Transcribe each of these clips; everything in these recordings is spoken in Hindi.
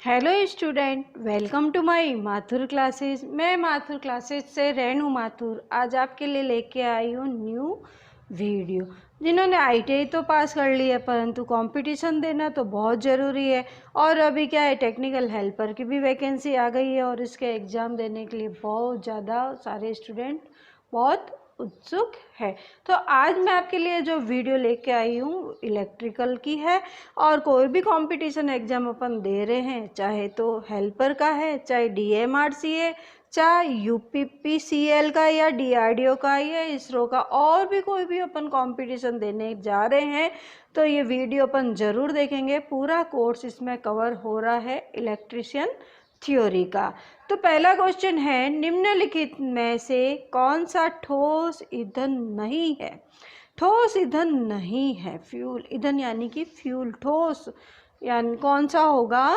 Hello student, welcome to my Mathur classes. मैं माथुर क्लासेस से रेनू माथुर आज आपके लिए लेके आई हूँ न्यू वीडियो। जिन्होंने आईटीआई तो पास कर ली है परंतु कंपटीशन देना तो बहुत ज़रूरी है। और अभी क्या है, टेक्निकल हेल्पर की भी वैकेंसी आ गई है और इसके एग्ज़ाम देने के लिए बहुत ज़्यादा सारे स्टूडेंट बहुत उत्सुक है। तो आज मैं आपके लिए जो वीडियो लेके आई हूँ इलेक्ट्रिकल की है। और कोई भी कंपटीशन एग्जाम अपन दे रहे हैं, चाहे तो हेल्पर का है, चाहे डीएमआरसीए, चाहे यूपीपीसीएल का या डीआरडीओ का या इसरो का, और भी कोई भी अपन कंपटीशन देने जा रहे हैं तो ये वीडियो अपन ज़रूर देखेंगे। पूरा कोर्स इसमें कवर हो रहा है इलेक्ट्रिशियन थ्योरी का। तो पहला क्वेश्चन है, निम्नलिखित में से कौन सा ठोस ईंधन नहीं है? ठोस ईंधन नहीं है, फ्यूल ईंधन यानी कि फ्यूल ठोस यानी कौन सा होगा?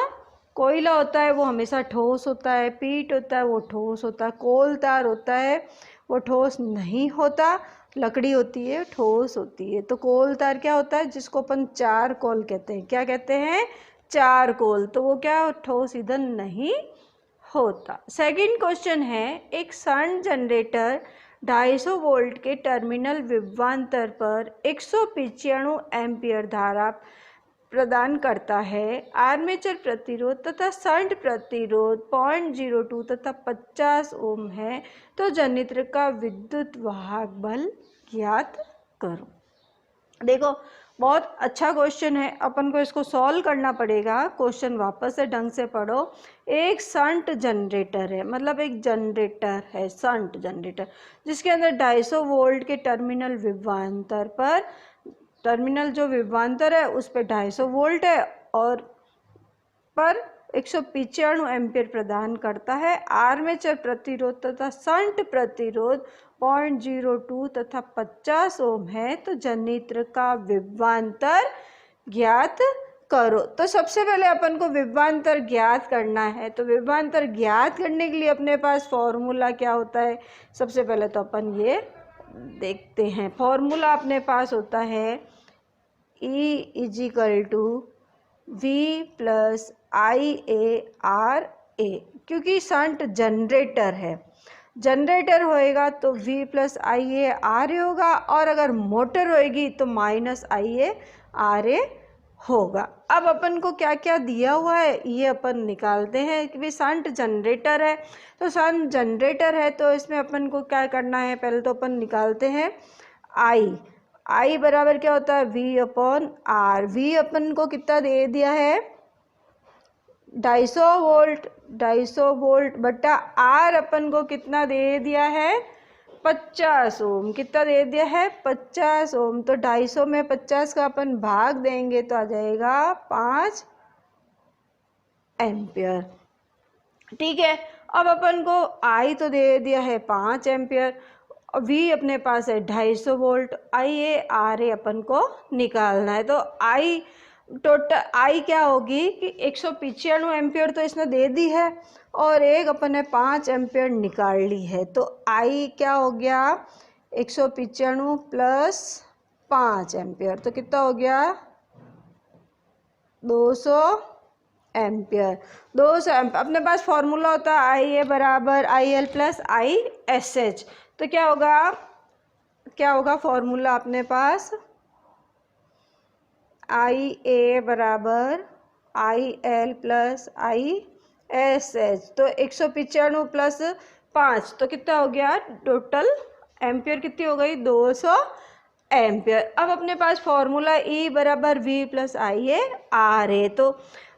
कोयला होता है वो हमेशा ठोस होता है, पीट होता है वो ठोस होता है, कोल तार होता है वो ठोस नहीं होता, लकड़ी होती है ठोस होती है। तो कोल तार क्या होता है, जिसको अपन चार कोल कहते हैं, क्या कहते हैं? चार कोल। तो वो क्या ठोस ईंधन नहीं होता। सेकंड क्वेश्चन है, एक शंट जनरेटर 250 वोल्ट के टर्मिनल विभवांतर पर 195 एम्पीयर धारा प्रदान करता है। आर्मेचर प्रतिरोध तथा शंट प्रतिरोध 0.02 तथा 50 ओम है। तो जनरेटर का विद्युत वाहक बल ज्ञात करो। देखो, बहुत अच्छा क्वेश्चन है, अपन को इसको सॉल्व करना पड़ेगा। क्वेश्चन वापस से ढंग से पढ़ो। एक शंट जनरेटर है, मतलब एक जनरेटर है शंट जनरेटर, जिसके अंदर 250 वोल्ट के टर्मिनल विभवांतर पर, टर्मिनल जो विभवांतर है उस पर 250 वोल्ट है और पर 195 एम्पीयर प्रदान करता है। आर्मेचर प्रतिरोध तथा शंट प्रतिरोध 0.02 तथा 50 ओम है। तो जनरेटर का विभवांतर ज्ञात करो। तो सबसे पहले अपन को विभवांतर ज्ञात करना है। तो विभवांतर ज्ञात करने के लिए अपने पास फॉर्मूला क्या होता है? सबसे पहले तो अपन ये देखते हैं। फॉर्मूला अपने पास होता है E equal to V plus I A R A. क्योंकि शंट जनरेटर है, जनरेटर होएगा तो V plus I A R A होगा, और अगर मोटर होएगी तो minus I A R A होगा। अब अपन को क्या क्या दिया हुआ है ये अपन निकालते हैं कि भाई शंट जनरेटर है। तो शंट जनरेटर है तो इसमें अपन को क्या करना है, पहले तो अपन निकालते हैं आई बराबर क्या होता है? V upon R. V अपन को कितना दे दिया है? 250 वोल्ट, 250 वोल्ट बटा आर अपन को कितना दे दिया है? 50 ओम। कितना दे दिया है? 50 ओम। तो 250 में 50 का अपन भाग देंगे तो आ जाएगा 5 एम्पियर। ठीक है, अब अपन को आई तो दे दिया है 5 एम्पियर, V अपने पास है 250 वोल्ट, आई ए आर ए अपन को निकालना है। तो आई टोटल आई क्या होगी कि 195 एम्पियर तो इसने दे दी है और एक अपन ने 5 एम्पियर निकाल ली है। तो आई क्या हो गया? 195 प्लस 5 एम्पियर, तो कितना हो गया? 200 एम्पियर। 200 एम्पियर अपने पास फॉर्मूला होता है आई ए बराबर I L plus I S H. तो क्या होगा फॉर्मूला अपने पास? आई ए बराबर I L plus I S H. तो 195 प्लस 5 तो कितना हो गया? टोटल एम्पियर कितनी हो गई? 200 एम्पियर। अब अपने पास फॉर्मूला E बराबर V plus I A R A. तो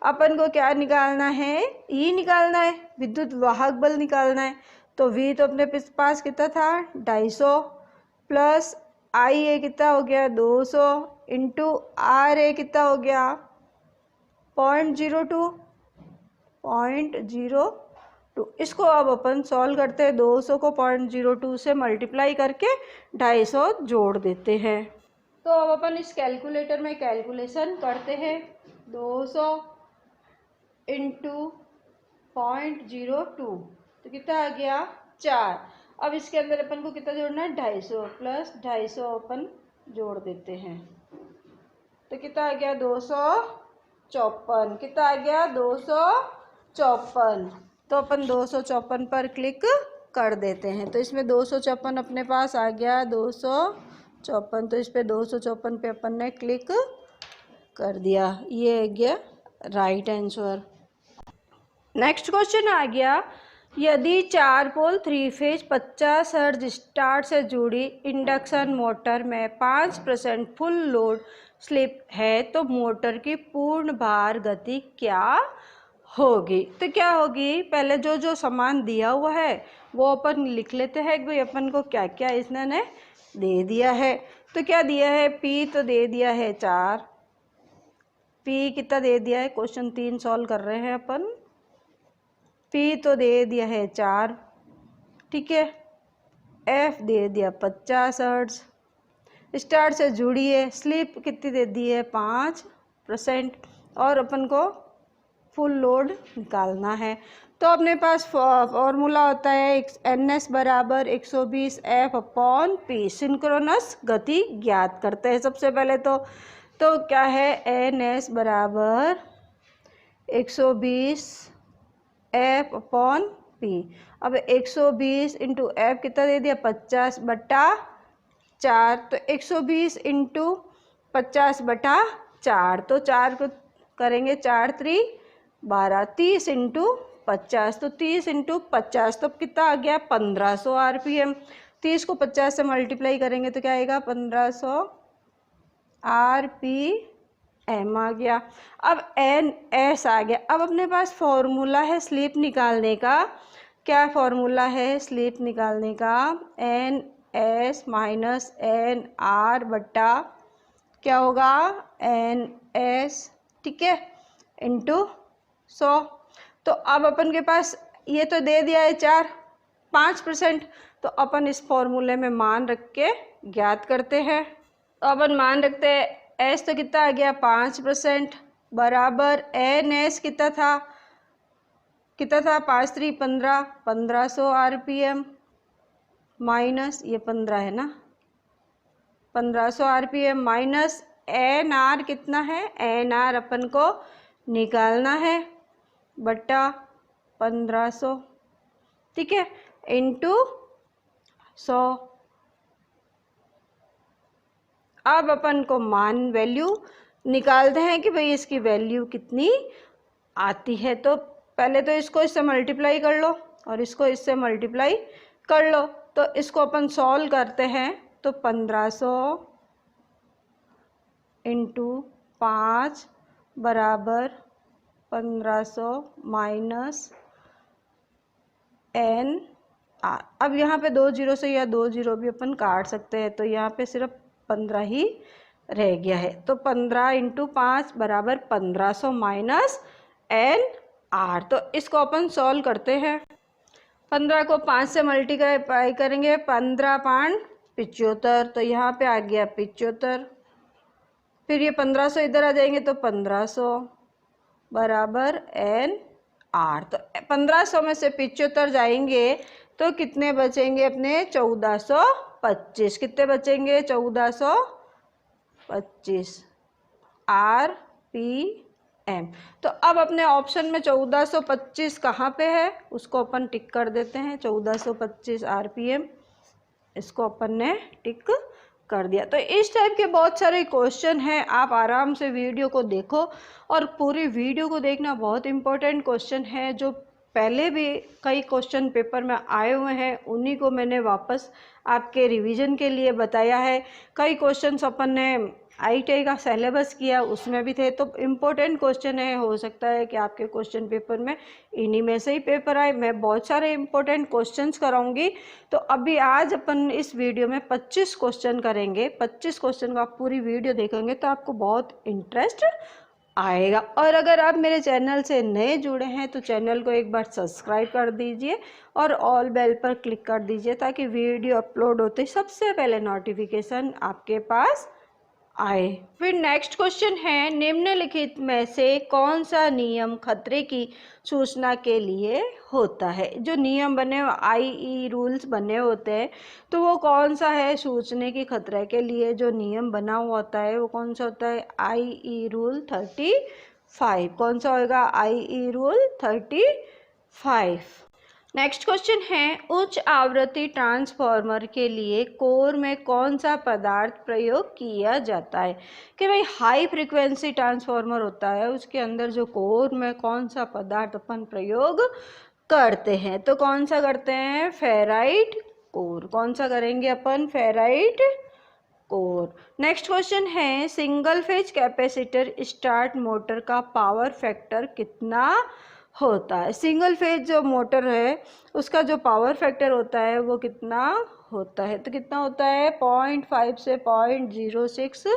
अपन को क्या निकालना है? E निकालना है, विद्युत वाहक बल निकालना है। तो V तो अपने पास कितना था? 250 प्लस आई ए कितना हो गया? 200 इंटू आर ए कितना हो गया? 0.02। इसको अब अपन सॉल्व करते हैं। 200 को 0.02 से मल्टीप्लाई करके 250 जोड़ देते हैं। तो अब अपन इस कैलकुलेटर में कैलकुलेशन करते हैं। 200 इंटू 0.02 तो कितना आ गया? 4। अब इसके अंदर अपन को कितना जोड़ना है? 250 प्लस 250 अपन जोड़ देते हैं। तो कितना आ गया? 200 254। कितना आ गया? 254। तो अपन 254 पर क्लिक कर देते हैं। तो इसमें 254 अपने पास आ गया, 254। तो इस पे 254 पे अपन ने क्लिक कर दिया। ये आ गया राइट आंसर। नेक्स्ट क्वेश्चन आ गया, यदि 4 पोल 3 फेज 50 हर्ट्ज स्टार्ट से जुड़ी इंडक्शन मोटर में 5% फुल लोड स्लिप है तो मोटर की पूर्ण भार गति क्या होगी? तो क्या होगी, पहले जो जो सामान दिया हुआ है वो अपन लिख लेते हैं कि भाई अपन को क्या क्या इसने दे दिया है। तो क्या दिया है? पी तो दे दिया है 4। पी कितना दे दिया है? क्वेश्चन 3 सॉल्व कर रहे हैं अपन। पी तो दे दिया है 4, ठीक है। एफ दे दिया 50 हर्ट्ज, स्टार्ट से जुड़ी है। स्लिप कितनी दे दी है? 5%। और अपन को फुल लोड निकालना है। तो अपने पास फॉर्मूला होता है NS बराबर 120 F/P। सिंक्रोनस गति ज्ञात करते हैं सबसे पहले। तो क्या है? NS बराबर 120 F/P। अब 120 इंटू F कितना दे दिया? 50/4। तो 120 इंटू 50/4। तो 4 को करेंगे 4 3 12। 30 इंटू 50, तो 30 इंटू 50 तो कितना आ गया? 1500 RPM। 30 को 50 से मल्टीप्लाई करेंगे तो क्या आएगा? 1500 RPM आ गया। अब NS आ गया। अब अपने पास फॉर्मूला है स्लिप निकालने का। क्या फॉर्मूला है स्लिप निकालने का? NS माइनस NR बटा क्या होगा? NS, ठीक है, इंटू 100। तो अब अपन के पास ये तो दे दिया है 4, 5%। तो अपन इस फॉर्मूले में मान रख के ज्ञात करते हैं। तो अपन मान रखते हैं एस तो कितना आ गया? 5% बराबर NS कितना था? 5 3 15, 1500 RPM माइनस ये 15 है ना, 1500 RPM माइनस NR कितना है? NR अपन को निकालना है बटा 1500, ठीक है, इंटू 100। अब अपन को मान वैल्यू निकालते हैं कि भाई इसकी वैल्यू कितनी आती है। तो पहले तो इसको इससे मल्टीप्लाई कर लो और इसको इससे मल्टीप्लाई कर लो। तो इसको अपन सॉल्व करते हैं। तो 1500 इंटू 5 बराबर 1500 माइनस NR। अब यहाँ पे 2 जीरो से या 2 जीरो भी अपन काट सकते हैं। तो यहाँ पे सिर्फ 15 ही रह गया है। तो 15 इंटू 5 बराबर 1500 माइनस NR। तो इसको अपन सॉल्व करते हैं। 15 को 5 से मल्टीप्लाई करेंगे, 15 5 75। तो यहाँ पे आ गया 75। फिर ये 1500 इधर आ जाएंगे तो 1500 बराबर NR। तो 1500 में से 75 जाएंगे तो कितने बचेंगे अपने? 1425। कितने बचेंगे? 1425 RPM। तो अब अपने ऑप्शन में 1425 कहाँ पे है उसको अपन टिक कर देते हैं। 1425 RPM, इसको अपन ने टिक कर दिया। तो इस टाइप के बहुत सारे क्वेश्चन हैं, आप आराम से वीडियो को देखो। और पूरी वीडियो को देखना बहुत इम्पोर्टेंट क्वेश्चन है। जो पहले भी कई क्वेश्चन पेपर में आए हुए हैं उन्हीं को मैंने वापस आपके रिवीजन के लिए बताया है। कई क्वेश्चंस अपन ने ITI का सिलेबस किया उसमें भी थे। तो इम्पोर्टेंट क्वेश्चन है, हो सकता है कि आपके क्वेश्चन पेपर में इन्हीं में से ही पेपर आए। मैं बहुत सारे इम्पोर्टेंट क्वेश्चंस कराऊंगी। तो अभी आज अपन इस वीडियो में 25 क्वेश्चन करेंगे। 25 क्वेश्चन का आप पूरी वीडियो देखेंगे तो आपको बहुत इंटरेस्ट आएगा। और अगर आप मेरे चैनल से नए जुड़े हैं तो चैनल को एक बार सब्सक्राइब कर दीजिए और ऑल बेल पर क्लिक कर दीजिए ताकि वीडियो अपलोड होते ही सबसे पहले नोटिफिकेशन आपके पास आए। फिर नेक्स्ट क्वेश्चन है, निम्नलिखित में से कौन सा नियम खतरे की सूचना के लिए होता है? जो नियम बने IE रूल्स बने होते हैं तो वो कौन सा है सूचने की खतरे के लिए? जो नियम बना हुआ होता है वो कौन सा होता है? IE rule 34 5। कौन सा होगा? IE rule 35। नेक्स्ट क्वेश्चन है उच्च आवृत्ति ट्रांसफार्मर के लिए कोर में कौन सा पदार्थ प्रयोग किया जाता है? कि भाई हाई फ्रीक्वेंसी ट्रांसफार्मर होता है, उसके अंदर जो कोर में कौन सा पदार्थ अपन प्रयोग करते हैं, तो कौन सा करते हैं? Ferrite core. कौन सा करेंगे अपन? Ferrite core. नेक्स्ट क्वेश्चन है single phase capacitor start motor का पावर फैक्टर कितना होता है? सिंगल फेज जो मोटर है उसका जो पावर फैक्टर होता है वो कितना होता है? तो कितना होता है? 0.5 से 0.06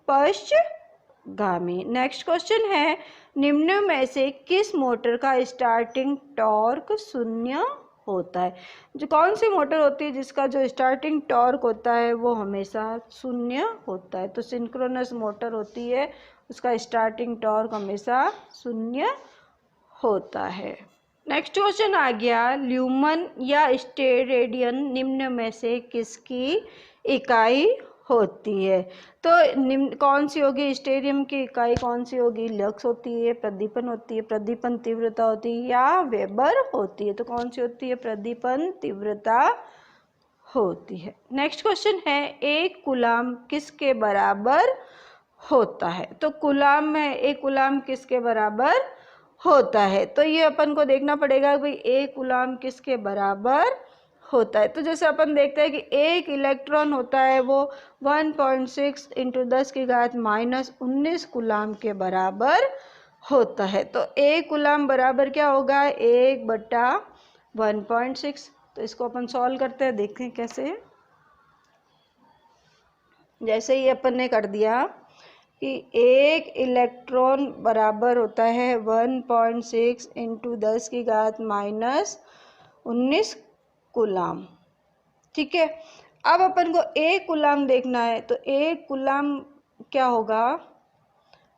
पश्चगामी। नेक्स्ट क्वेश्चन है निम्न में से किस मोटर का स्टार्टिंग टॉर्क शून्य होता है? जो कौन सी मोटर होती है जिसका जो स्टार्टिंग टॉर्क होता है वो हमेशा शून्य होता है? तो सिंक्रोनस मोटर होती है, उसका स्टार्टिंग टॉर्क हमेशा शून्य होता है। नेक्स्ट क्वेश्चन आ गया ल्यूमन या स्टेरेडियन निम्न में से किसकी इकाई होती है? तो निम्न कौन सी होगी? स्टेरियम की इकाई कौन सी होगी? लक्स होती है, प्रदीपन होती है, प्रदीपन तीव्रता होती है या वेबर होती है? तो कौन सी होती है? प्रदीपन तीव्रता होती है। नेक्स्ट क्वेश्चन है एक कूलाम किसके बराबर होता है? तो कूलाम में एक कूलाम किसके बराबर होता है? तो ये अपन को देखना पड़ेगा भाई एक कूलाम किसके बराबर होता है। तो जैसे अपन देखते हैं कि एक इलेक्ट्रॉन होता है वो 1.6 इंटू 10 की घात -19 कूलाम के बराबर होता है। तो एक कूलाम बराबर क्या होगा? 1/1.6। तो इसको अपन सॉल्व करते हैं, देखें कैसे। जैसे ही अपन ने कर दिया कि एक इलेक्ट्रॉन बराबर होता है 1.6 इंटू 10 की घात -19 कूलाम। ठीक है, अब अपन को एक कूलाम देखना है, तो एक कूलाम क्या होगा?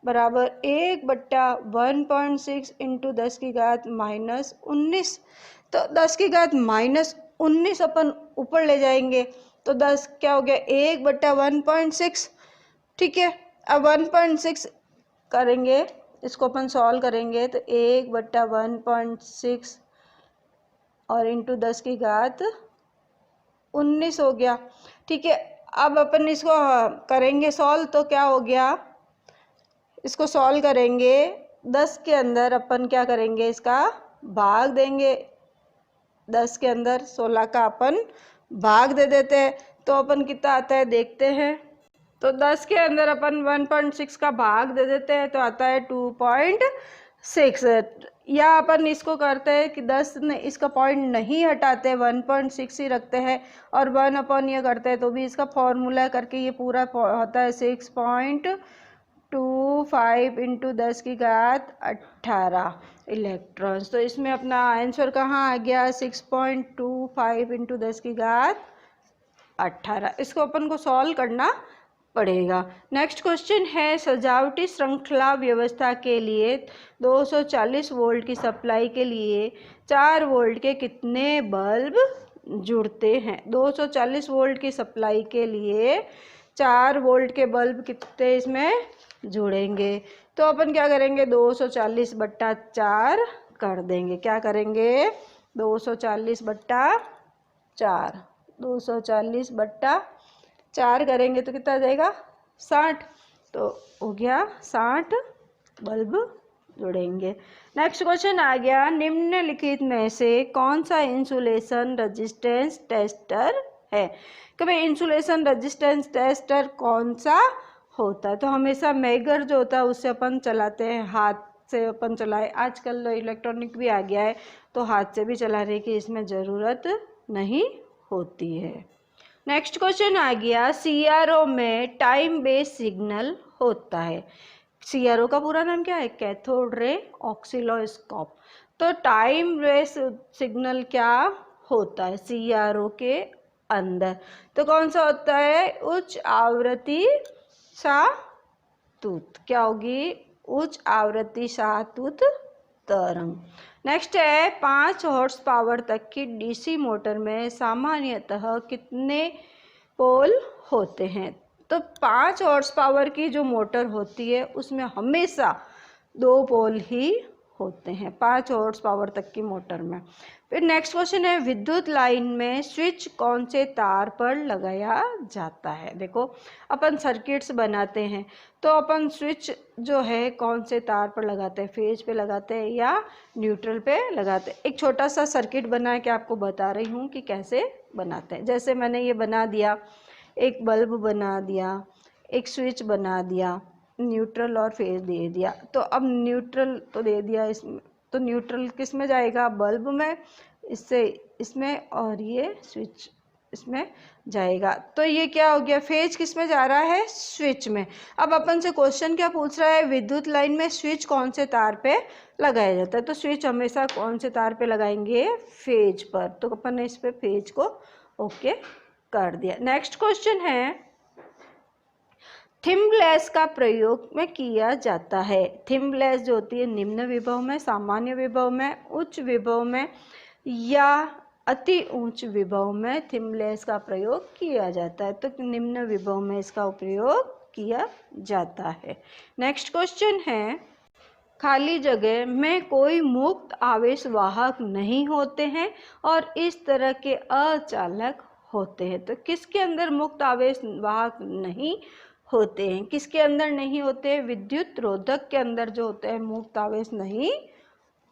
बराबर 1/1.6 इंटू 10 की घात -19। तो 10 की घात -19 अपन ऊपर ले जाएंगे तो 10 क्या हो गया? 1/1.6। ठीक है, अब 1.6 करेंगे, इसको अपन सॉल्व करेंगे तो 1/1.6 और इंटू 10 की घात 19 हो गया। ठीक है, अब अपन इसको करेंगे सॉल्व, तो क्या हो गया? इसको सॉल्व करेंगे 10 के अंदर अपन क्या करेंगे? इसका भाग देंगे। 10 के अंदर 16 का अपन भाग दे देते हैं, तो अपन कितना आता है देखते हैं। तो 10 के अंदर अपन 1.6 का भाग दे देते हैं तो आता है 2.6। या अपन इसको करते हैं कि 10 ने इसका पॉइंट नहीं हटाते, 1.6 ही रखते हैं और 1 अपन ये करते हैं, तो भी इसका फॉर्मूला करके ये पूरा होता है 6.25 इंटू 10 की घात 18 इलेक्ट्रॉन्स। तो इसमें अपना आंसर कहाँ आ गया? 6.25 इंटू 10 की घात 18। इसको अपन को सॉल्व करना पड़ेगा। नेक्स्ट क्वेश्चन है सजावटी श्रृंखला व्यवस्था के लिए 240 वोल्ट की सप्लाई के लिए 4 वोल्ट के कितने बल्ब जुड़ते हैं? 240 वोल्ट की सप्लाई के लिए 4 वोल्ट के बल्ब कितने इसमें जुड़ेंगे? तो अपन क्या करेंगे? 240/4 कर देंगे। क्या करेंगे? 240/4 240/4 करेंगे तो कितना आ जाएगा? 60। तो हो गया 60 बल्ब जुड़ेंगे। नेक्स्ट क्वेश्चन आ गया निम्नलिखित में से कौन सा इंसुलेशन रेजिस्टेंस टेस्टर है? कि भाई इंसुलेशन रेजिस्टेंस टेस्टर कौन सा होता है? तो हमेशा मेगर जो होता है उससे अपन चलाते हैं, हाथ से अपन चलाए। आजकल तो इलेक्ट्रॉनिक भी आ गया है तो हाथ से भी चलाने की इसमें ज़रूरत नहीं होती है। नेक्स्ट क्वेश्चन आ गया CRO में टाइम बेस्ड सिग्नल होता है। CRO का पूरा नाम क्या है? Cathode ray ऑक्सिलोस्कोप। तो टाइम बेस्ड सिग्नल क्या होता है CRO के अंदर? तो कौन सा होता है? उच्च आवृत्ति शाहतूत। क्या होगी? उच्च आवृत्ति शाहतूत तरंग। नेक्स्ट है 5 हॉर्स पावर तक की DC मोटर में सामान्यतः कितने पोल होते हैं? तो 5 हॉर्स पावर की जो मोटर होती है उसमें हमेशा 2 पोल ही होते हैं 5 हॉर्स पावर तक की मोटर में। फिर नेक्स्ट क्वेश्चन है, विद्युत लाइन में स्विच कौन से तार पर लगाया जाता है। देखो अपन सर्किट्स बनाते हैं तो अपन स्विच जो है कौन से तार पर लगाते हैं, फेज पे लगाते हैं या न्यूट्रल पे लगाते हैं। एक छोटा सा सर्किट बना के आपको बता रही हूँ कि कैसे बनाते हैं। जैसे मैंने ये बना दिया, एक बल्ब बना दिया, एक स्विच बना दिया, न्यूट्रल और फेज दे दिया। तो अब न्यूट्रल तो दे दिया इसमें, तो न्यूट्रल किस में जाएगा, बल्ब में, इससे इसमें, और ये स्विच इसमें जाएगा। तो ये क्या हो गया, फेज किस में जा रहा है, स्विच में। अब अपन से क्वेश्चन क्या पूछ रहा है, विद्युत लाइन में स्विच कौन से तार पे लगाया जाता है। तो स्विच हमेशा कौन से तार पे लगाएंगे, फेज पर। तो अपन ने इस पे फेज को ओके कर दिया। नेक्स्ट क्वेश्चन है, थिन ग्लास का प्रयोग में किया जाता है। थिन ग्लास जो होती है निम्न विभव में, सामान्य विभव में, उच्च विभव में या अति उच्च विभव में थिन ग्लास का प्रयोग किया जाता है। तो निम्न विभव में इसका उपयोग किया जाता है। नेक्स्ट क्वेश्चन है, खाली जगह में कोई मुक्त आवेश वाहक नहीं होते हैं और इस तरह के अचालक होते हैं। तो किसके अंदर मुक्त आवेश वाहक नहीं होते हैं, किसके अंदर नहीं होते, विद्युत रोधक के अंदर जो होते हैं मुक्त आवेश नहीं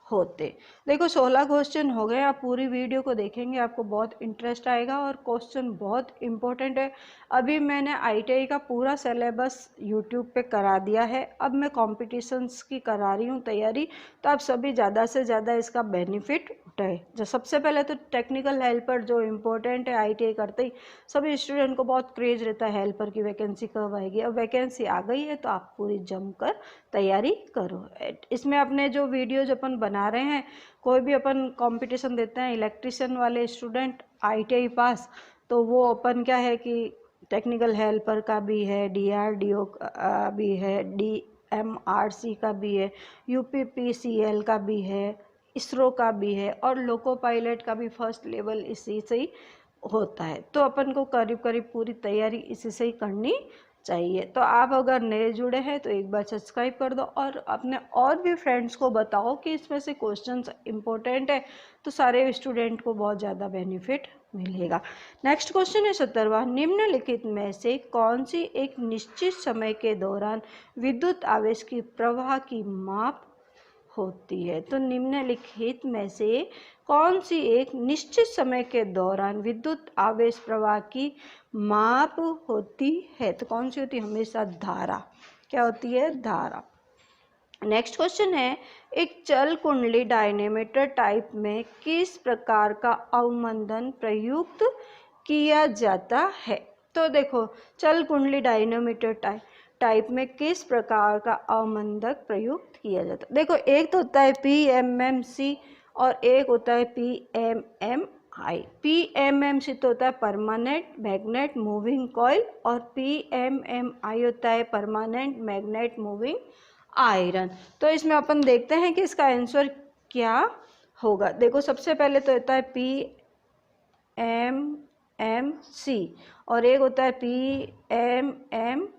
होते। देखो 16 क्वेश्चन हो गए, आप पूरी वीडियो को देखेंगे आपको बहुत इंटरेस्ट आएगा और क्वेश्चन बहुत इम्पोर्टेंट है। अभी मैंने ITI का पूरा सिलेबस यूट्यूब पे करा दिया है, अब मैं कॉम्पिटिशन्स की करा रही हूँ तैयारी। तो आप सभी ज़्यादा से ज़्यादा इसका बेनिफिट उठाए। जो सबसे पहले तो टेक्निकल हेल्पर जो इम्पोर्टेंट है, ITI करते ही सभी स्टूडेंट को बहुत क्रेज रहता है हेल्पर की वैकेंसी कब आएगी। अब वैकेंसी आ गई है तो आप पूरी जमकर तैयारी करो। इसमें अपने जो वीडियोज अपन बना रहे हैं, कोई भी अपन कंपटीशन देते हैं, इलेक्ट्रिशियन वाले स्टूडेंट ITI पास, तो वो अपन क्या है कि टेक्निकल हेल्पर का भी है, DRDO का भी है, DMRC का भी है, UPPCL का भी है, इसरो का भी है और लोको पायलट का भी फर्स्ट लेवल इसी से ही होता है। तो अपन को करीब करीब पूरी तैयारी इसी से ही करनी चाहिए। तो आप अगर नए जुड़े हैं तो एक बार सब्सक्राइब कर दो और अपने और भी फ्रेंड्स को बताओ कि इसमें से क्वेश्चंस इम्पोर्टेंट है, तो सारे स्टूडेंट को बहुत ज़्यादा बेनिफिट मिलेगा। नेक्स्ट क्वेश्चन है 17वां, निम्नलिखित में से कौन सी एक निश्चित समय के दौरान विद्युत आवेश की प्रवाह की माप होती है। तो निम्नलिखित में से कौन सी एक निश्चित समय के दौरान विद्युत आवेश प्रवाह की माप होती है। तो कौन सी होती है, हमेशा धारा। क्या होती है, धारा। नेक्स्ट क्वेश्चन है, एक चल कुंडली डायनेमीटर टाइप में किस प्रकार का अवमंदन प्रयुक्त किया जाता है। तो देखो चल कुंडली डायनेमीटर टाइप में किस प्रकार का अवमंदक प्रयुक्त किया जाता है। देखो एक तो होता है PMMC और एक होता है PMMI। PMMC तो होता है परमानेंट मैग्नेट मूविंग कॉइल और PMMI होता है परमानेंट मैग्नेट मूविंग आयरन। तो इसमें अपन देखते हैं कि इसका आंसर क्या होगा। देखो सबसे पहले तो होता है PMMC और एक होता है PMMI,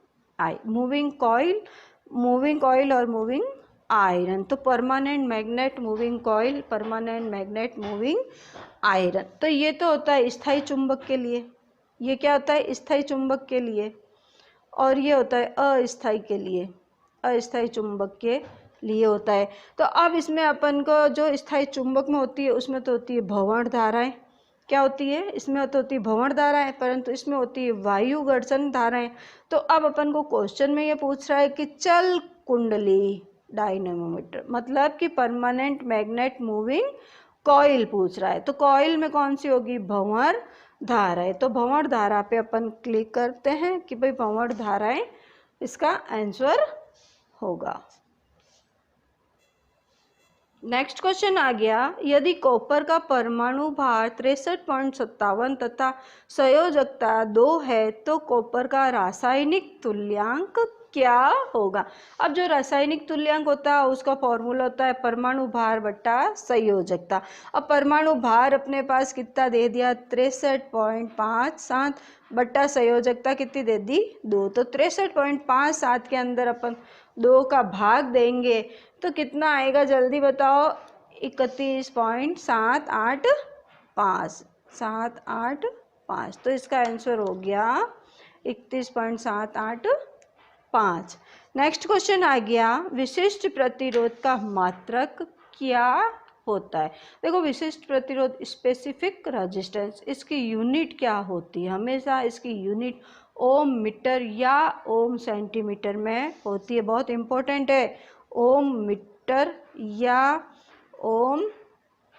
मूविंग कॉइल और मूविंग आयरन। तो permanent magnet moving coil, permanent magnet moving iron. तो ये तो होता है स्थायी चुंबक के लिए, ये क्या होता है, स्थायी चुंबक के लिए, और ये होता है अस्थायी के लिए, अस्थायी चुंबक के लिए होता है। तो अब इसमें अपन को जो स्थायी चुंबक में होती है उसमें तो होती है भंवण धाराएं। क्या होती है, इसमें तो होती है भंवण धाराएं, परंतु इसमें होती है वायु घर्षण धाराएं। तो अब अपन को क्वेश्चन में ये पूछ रहा है कि चल कुंडली डायनेमोमीटर मतलब कि परमानेंट मैग्नेट मूविंग कॉइल पूछ रहा है। तो कॉइल में कौन सी होगी, भंवण धारा है। तो भंवण धारा पे अपन क्लिक करते हैं कि भाई भंवण धाराएं इसका आंसर होगा। नेक्स्ट क्वेश्चन आ गया, यदि कॉपर का परमाणु भार 63.57 तथा संयोजकता 2 है तो कॉपर का रासायनिक तुल्यांक क्या होगा। अब जो रासायनिक तुल्यांक होता है उसका फॉर्मूला होता है परमाणु भार बट्टा संयोजकता। अब परमाणु भार अपने पास कितना दे दिया 63.57 बट्टा संयोजकता कितनी दे दी 2। तो 63.57 के अंदर अपन 2 का भाग देंगे तो कितना आएगा जल्दी बताओ 31.785। तो इसका आंसर हो गया 31.785। नेक्स्ट क्वेश्चन आ गया विशिष्ट प्रतिरोध का मात्रक क्या होता है। देखो विशिष्ट प्रतिरोध स्पेसिफिक रेजिस्टेंस, इसकी यूनिट क्या होती है, हमेशा इसकी यूनिट ओम मीटर या ओम सेंटीमीटर में होती है। बहुत इंपॉर्टेंट है, ओम मीटर या ओम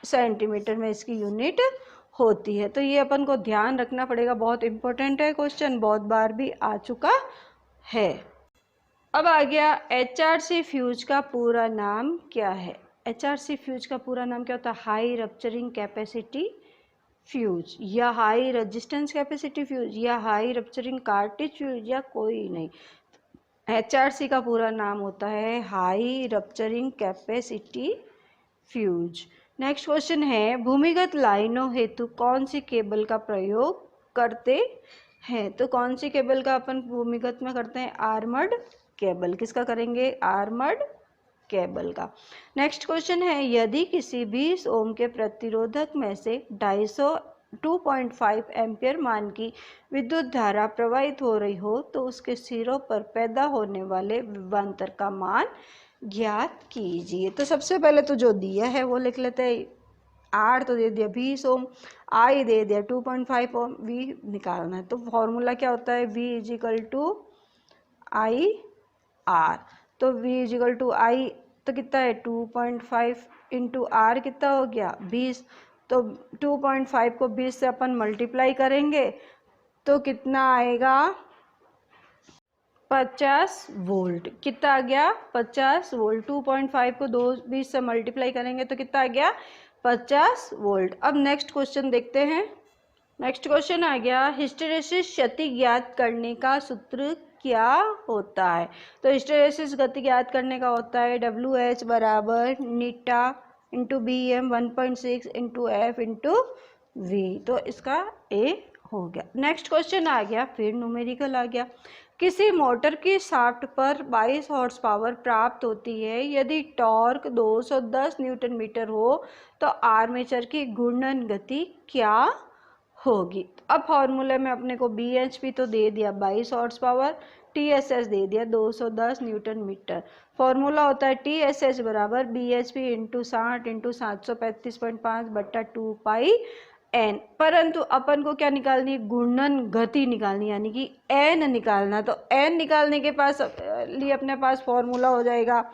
सेंटीमीटर में इसकी यूनिट होती है। तो ये अपन को ध्यान रखना पड़ेगा, बहुत इंपॉर्टेंट है क्वेश्चन, बहुत बार भी आ चुका है। अब आ गया HRC फ्यूज का पूरा नाम क्या है। HRC फ्यूज का पूरा नाम क्या होता है, हाई रप्चरिंग कैपेसिटी फ्यूज या हाई रेजिस्टेंस कैपेसिटी फ्यूज या हाई रप्चरिंग कार्टेज फ्यूज या कोई नहीं। HRC का पूरा नाम होता है high rupturing capacity fuse. Next question है भूमिगत लाइनों हेतु कौन सी केबल का प्रयोग करते हैं। तो कौन सी केबल का अपन भूमिगत में करते हैं, आर्मर्ड केबल। किसका करेंगे, आर्मर्ड केबल का। नेक्स्ट क्वेश्चन है यदि किसी 20 ओम के प्रतिरोधक में से 2.5 एम्पियर मान की विद्युत धारा प्रवाहित हो रही हो तो उसके सिरों पर पैदा होने वाले विभवांतर का मान ज्ञात कीजिए। तो सबसे पहले तो जो दिया है वो लिख लेते हैं। आर तो दे दिया 20 ओम, आई दे दिया 2.5 ओम, वी निकालना है। तो फॉर्मूला क्या होता है, V equal to I R. तो V इजिकल टू आई तो कितना है 2.5 इंटू आर कितना हो गया 20। तो 2.5 को 20 से अपन मल्टीप्लाई करेंगे तो कितना आएगा 50 वोल्ट। कितना आ गया 50 वोल्ट। 2.5 को 20 से मल्टीप्लाई करेंगे तो कितना आ गया 50 वोल्ट। अब नेक्स्ट क्वेश्चन देखते हैं। नेक्स्ट क्वेश्चन आ गया हिस्टैरिसीस क्षति ज्ञात करने का सूत्र क्या होता है। तो हिस्टैरिसीस गति ज्ञात करने का होता है WH बराबर नीटा into BM 1.6 into F into V। तो इसका A हो गया। नेक्स्ट क्वेश्चन आ गया, फिर न्यूमेरिकल आ गया। किसी मोटर की शाफ्ट पर 22 हॉर्स पावर प्राप्त होती है यदि टॉर्क 210 न्यूटन मीटर हो तो आर्मेचर की घूर्णन गति क्या होगी। अब फॉर्मूले में अपने को BHP तो दे दिया 22 हॉर्स पावर, TSS दे दिया 210 न्यूटन मीटर। फॉर्मूला होता है TSH बराबर BHP इंटू 60 इंटू 735.5 बट्टा 2 पाई N। परंतु अपन को क्या निकालनी है, घूर्णन गति निकालनी, यानी कि N निकालना। तो N निकालने के पास लिए अपने पास फॉर्मूला हो जाएगा,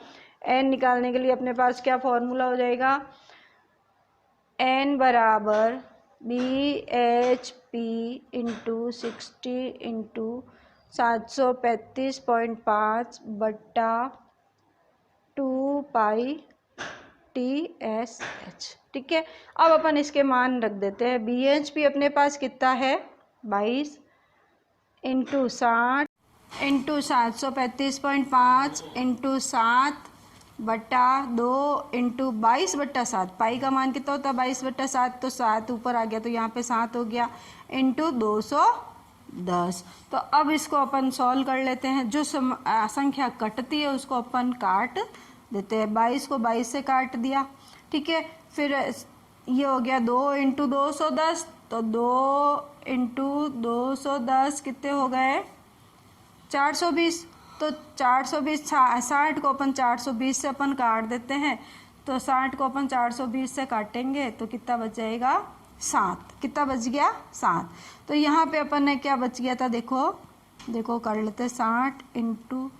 N निकालने के लिए अपने पास क्या फॉर्मूला हो जाएगा, N बराबर BHP इंटू 60 इंटू 735.5 बट्टा 2 पाई TSH। ठीक है, अब अपन इसके मान रख देते हैं। BHP अपने पास कितना है 22 इंटू 60 इंटू 735.5 इंटू 7 बट्टा 2 इंटू 22 बट्टा 7। पाई का मान कितना होता है 22 बट्टा 7, तो 7 ऊपर आ गया तो यहाँ पे 7 हो गया इंटू 210। तो अब इसको अपन सॉल्व कर लेते हैं। जो संख्या कटती है उसको अपन काट देते हैं। 22 को 22 से काट दिया, ठीक है। फिर ये हो गया 2 इंटू 210, तो 2 इंटू 210 कितने हो गए 420। तो 420 60 को अपन 420 से अपन काट देते हैं। तो 60 को अपन 420 से काटेंगे तो कितना बच जाएगा 7। कितना बच गया 7। तो यहाँ पे अपन ने क्या बच गया था, देखो कर लेते 60 इंटू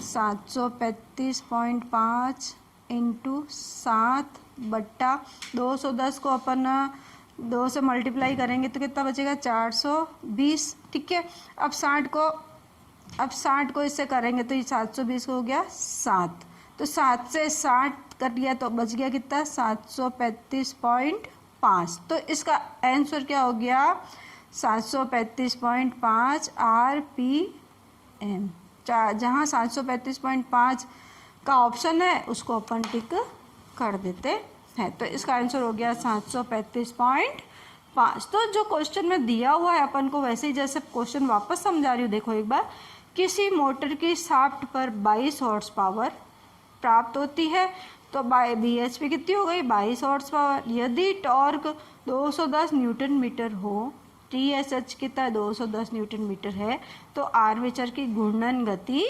735.5 इंटू 7 बट्टा 210 को अपन 2 से मल्टीप्लाई करेंगे तो कितना बचेगा 420। ठीक है, अब 60 को इससे करेंगे तो ये 720 को हो गया 7। तो 7 से 60 कट गया तो बच गया कितना 735.5। तो इसका आंसर क्या हो गया 735.5 RPM। जहाँ 735.5 का ऑप्शन है उसको अपन टिक कर देते हैं। तो इसका आंसर हो गया 735.5। तो जो क्वेश्चन में दिया हुआ है अपन को वैसे ही जैसे क्वेश्चन वापस समझा रही हूँ, देखो एक बार। किसी मोटर की शाफ्ट पर 22 हॉर्स पावर प्राप्त होती है, तो बाय bhp कितनी हो गई 22 हॉर्स पावर। यदि टॉर्क 210 न्यूटन मीटर हो, TSH कितना है 210 न्यूटन मीटर है, तो आर्मेचर की घूर्णन गति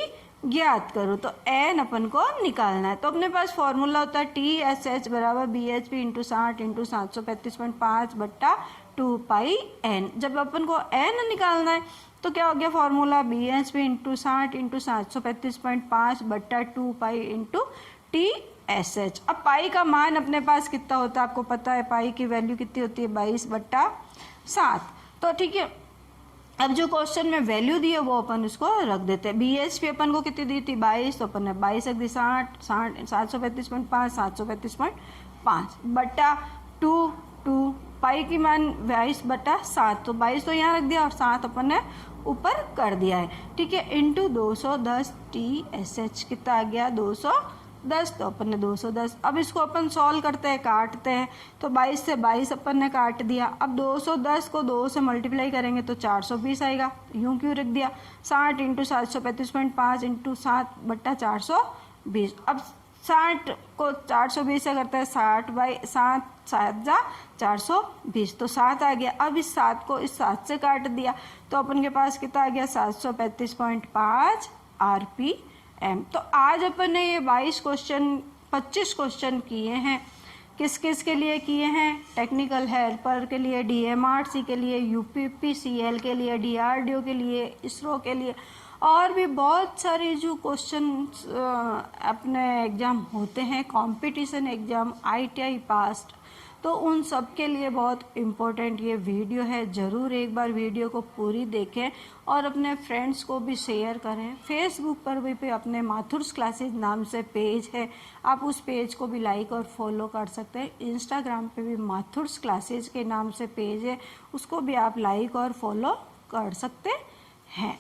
ज्ञात करो। तो एन अपन को निकालना है। तो अपने पास फॉर्मूला होता है TSH बराबर bhp इंटू 60 इंटू 735.5 बट्टा 2πn। जब अपन को एन निकालना है तो क्या हो गया फॉर्मूला bhp इंटू 60 इंटू 735.5 बट्टा 2π इंटू TSH। अब पाई का मान अपने पास कितना होता है आपको पता है, पाई की वैल्यू कितनी होती है 22/7। तो ठीक है, अब जो क्वेश्चन में वैल्यू दी है वो अपन उसको रख देते हैं। bhp अपन को कितनी दी थी 22, तो अपन ने 22 रख दी, 735.5 735.5 बट्टा 2 पाई की मान 22/7, तो 22 तो यहाँ रख दिया और 7 अपन ने ऊपर कर दिया है, ठीक है, इंटू 210 TSH कितना आ गया 210, तो अपन ने 210। अब इसको अपन सॉल्व करते हैं, काटते हैं, तो 22 से 22 अपन ने काट दिया। अब 210 को 2 से मल्टीप्लाई करेंगे तो 420 आएगा, यूं क्यों रख दिया। 60 इंटू 735.5 इंटू 7/420। अब 60 को 420 से करते हैं 60/7 7 जा 420, तो 7 आ गया। अब इस 7 को इस 7 से काट दिया तो अपन के पास कितना आ गया 735.5 RPM। तो आज अपन ने ये 25 क्वेश्चन किए हैं। किस किस के लिए किए हैं, टेक्निकल हेल्पर के लिए, DMRC के लिए, UPPCL के लिए, DRDO के लिए, इसरो के लिए, और भी बहुत सारे जो क्वेश्चन अपने एग्ज़ाम होते हैं, कंपटीशन एग्ज़ाम, ITI पास्ट, तो उन सब के लिए बहुत इम्पोर्टेंट ये वीडियो है। ज़रूर एक बार वीडियो को पूरी देखें और अपने फ्रेंड्स को भी शेयर करें। फेसबुक पर भी अपने माथुर्स क्लासेज नाम से पेज है, आप उस पेज को भी लाइक और फॉलो कर सकते हैं। इंस्टाग्राम पे भी माथुर्स क्लासेज के नाम से पेज है, उसको भी आप लाइक और फॉलो कर सकते हैं।